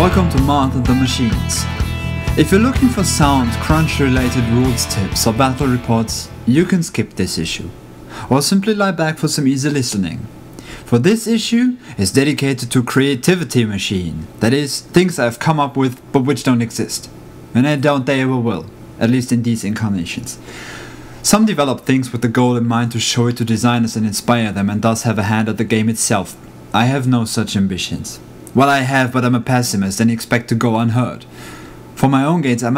Welcome to Marth and the Machines. If you're looking for sound, crunch-related rules tips or battle reports, you can skip this issue. Or simply lie back for some easy listening. For this issue is dedicated to Creativitymachine, that is, things I've come up with but which don't exist. And I doubt they ever will, at least in these incarnations. Some develop things with the goal in mind to show it to designers and inspire them and thus have a hand at the game itself. I have no such ambitions. Well, I have, but I'm a pessimist and expect to go unheard. For my own games I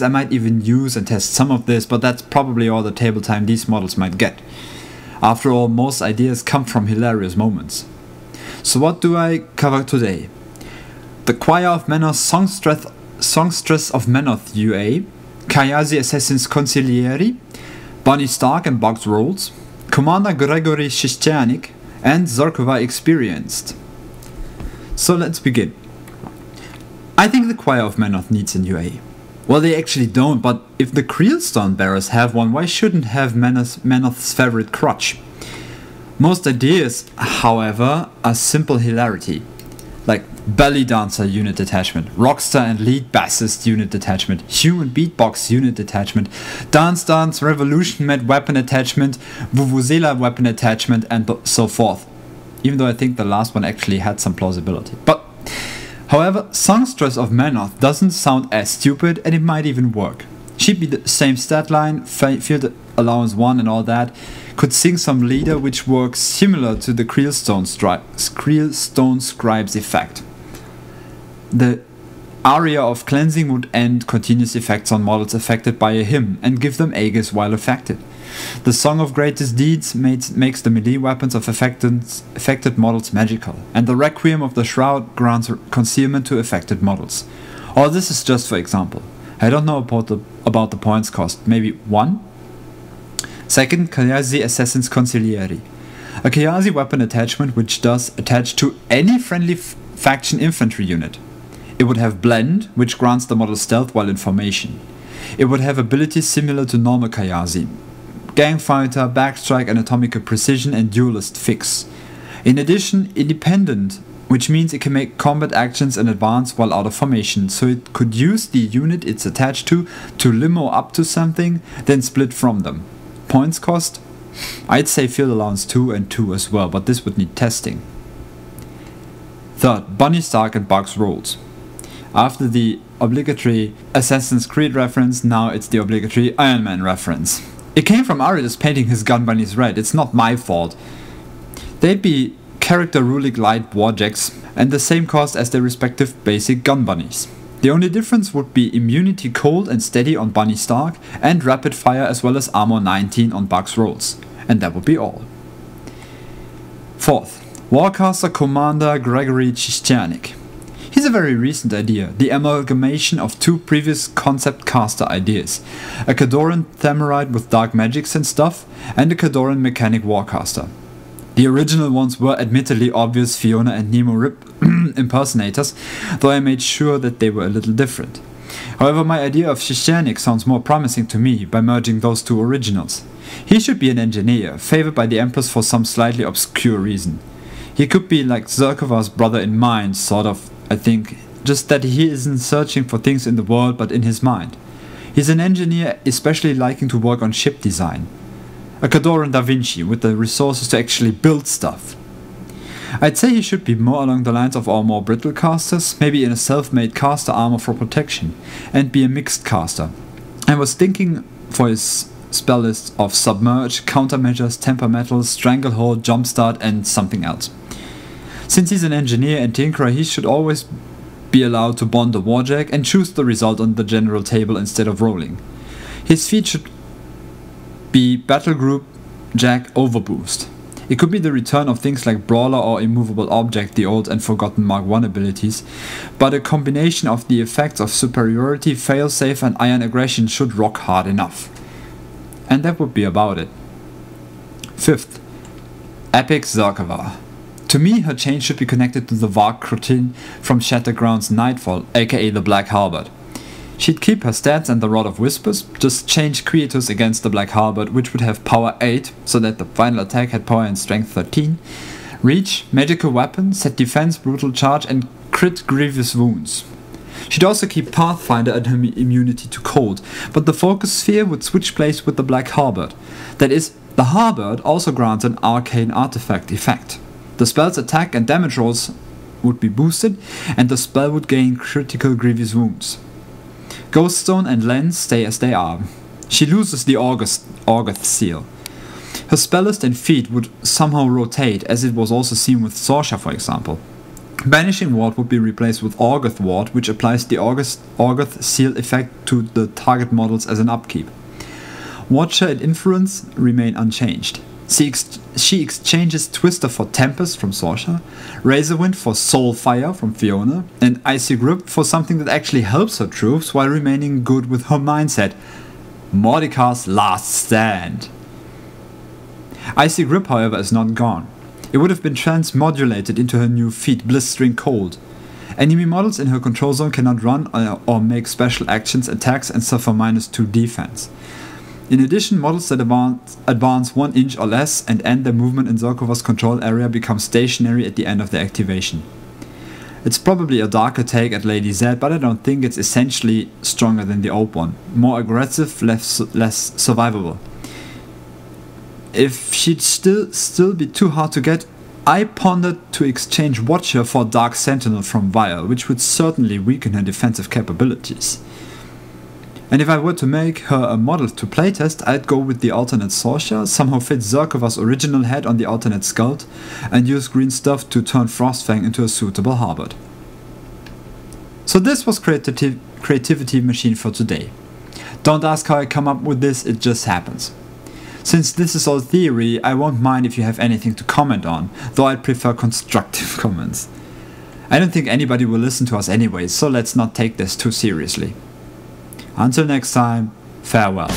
might even use and test some of this, but that's probably all the table time these models might get. After all, most ideas come from hilarious moments. So what do I cover today? The Choir of Menoth Songstress of Menoth UA, Kayazi Assassin's Consiglieri, Bonnie Stark and Boggs Rolls, Commander Gregory Shishchanik, and Zorkova Experienced. So let's begin. I think the Choir of Menoth needs an UA. Well, they actually don't, but if the Creelstone bearers have one, why shouldn't have Menoth's favorite crutch? Most ideas, however, are simple hilarity. Like belly dancer unit detachment, rockstar and lead bassist unit detachment, human beatbox unit detachment, dance revolution med weapon attachment, vuvuzela weapon attachment, and so forth. Even though I think the last one actually had some plausibility. But, however, Songstress of Menoth doesn't sound as stupid and it might even work. She'd be the same stat line, field allowance 1 and all that, could sing some leader which works similar to the Creelstone Scribe's effect. The aria of cleansing would end continuous effects on models affected by a hymn and give them aegis while affected. The Song of Greatest Deeds makes the melee weapons of affected models magical, and the Requiem of the Shroud grants concealment to affected models. All this is just for example. I don't know about the points cost, maybe 1? Second, Kayazi Assassin's Consiglieri. A Kayazi weapon attachment which does attach to any friendly faction infantry unit. It would have Blend, which grants the model stealth while in formation. It would have abilities similar to normal Kayazi. Gangfighter, Backstrike, Anatomical Precision, and Duelist Fix. In addition, Independent, which means it can make combat actions in advance while out of formation, so it could use the unit it's attached to limo up to something, then split from them. Points cost? I'd say field allowance 2 and 2 as well, but this would need testing. Third, Bonnie Stark and Boggs Rolls. After the obligatory Assassin's Creed reference, now it's the obligatory Iron Man reference. It came from Aridas painting his gun bunnies red, it's not my fault. They'd be character Rulik light warjacks and the same cost as their respective basic gun bunnies. The only difference would be immunity cold and steady on Bonnie Stark and rapid fire as well as armor 19 on Boggs Rolls. And that would be all. Fourth, Warcaster Commander Gregory Shishchanik. He's a very recent idea, the amalgamation of two previous concept caster ideas, a Khadoran Thamurite with dark magics and stuff, and a Khadoran mechanic warcaster. The original ones were admittedly obvious Fiona and Nemo Rip impersonators, though I made sure that they were a little different. However, my idea of Shishchanik sounds more promising to me by merging those two originals. He should be an engineer, favored by the Empress for some slightly obscure reason. He could be like Zerkova's brother in mind, sort of, I think, just that he isn't searching for things in the world but in his mind. He's an engineer especially liking to work on ship design. A Khadoran Da Vinci with the resources to actually build stuff. I'd say he should be more along the lines of our more brittle casters, maybe in a self-made caster armor for protection, and be a mixed caster. I was thinking for his spell list of Submerge, Countermeasures, Temperamental, Stranglehold, Jumpstart and something else. Since he's an engineer and tinkerer, he should always be allowed to bond a warjack and choose the result on the general table instead of rolling. His feat should be Battle Group Jack Overboost. It could be the return of things like Brawler or Immovable Object, the old and forgotten Mark I abilities, but a combination of the effects of Superiority, Failsafe and Iron Aggression should rock hard enough. And that would be about it. Fifth, Epic Zerkova. To me, her chain should be connected to the Varg Crotin from Shatterground's Nightfall, aka the Black Halberd. She'd keep her stats and the Rod of Whispers, just change Creatus against the Black Halberd, which would have power 8, so that the final attack had power and strength 13. Reach, magical weapon, set defense, brutal charge and crit grievous wounds. She'd also keep Pathfinder and her immunity to cold, but the focus sphere would switch place with the Black Halberd. That is, the Halberd also grants an arcane artifact effect. The spell's attack and damage rolls would be boosted, and the spell would gain critical grievous wounds. Ghoststone and Lens stay as they are. She loses the August seal. Her spellist and feat would somehow rotate, as it was also seen with Sorsha, for example. Banishing Ward would be replaced with August Ward, which applies the August seal effect to the target models as an upkeep. Watcher and Influence remain unchanged. She exchanges Twister for Tempest from Sorsha, Razorwind for Soulfire from Fiona, and Icy Grip for something that actually helps her troops while remaining good with her mindset: Mordecai's last stand. Icy Grip, however, is not gone. It would have been transmodulated into her new feat, Blistering Cold. Enemy models in her control zone cannot run or make special actions, attacks, and suffer -2 defense. In addition, models that advance 1 inch or less and end their movement in Zerkova's control area become stationary at the end of their activation. It's probably a darker take at Lady Z, but I don't think it's essentially stronger than the old one. More aggressive, less survivable. If she'd still be too hard to get, I pondered to exchange Watcher for Dark Sentinel from Vial, which would certainly weaken her defensive capabilities. And if I were to make her a model to playtest, I'd go with the alternate Sorsha, somehow fit Zerkova's original head on the alternate Skald, and use green stuff to turn Frostfang into a suitable Halberd. So this was Creativitymachine for today. Don't ask how I come up with this, it just happens. Since this is all theory, I won't mind if you have anything to comment on, though I'd prefer constructive comments. I don't think anybody will listen to us anyway, so let's not take this too seriously. Until next time, farewell.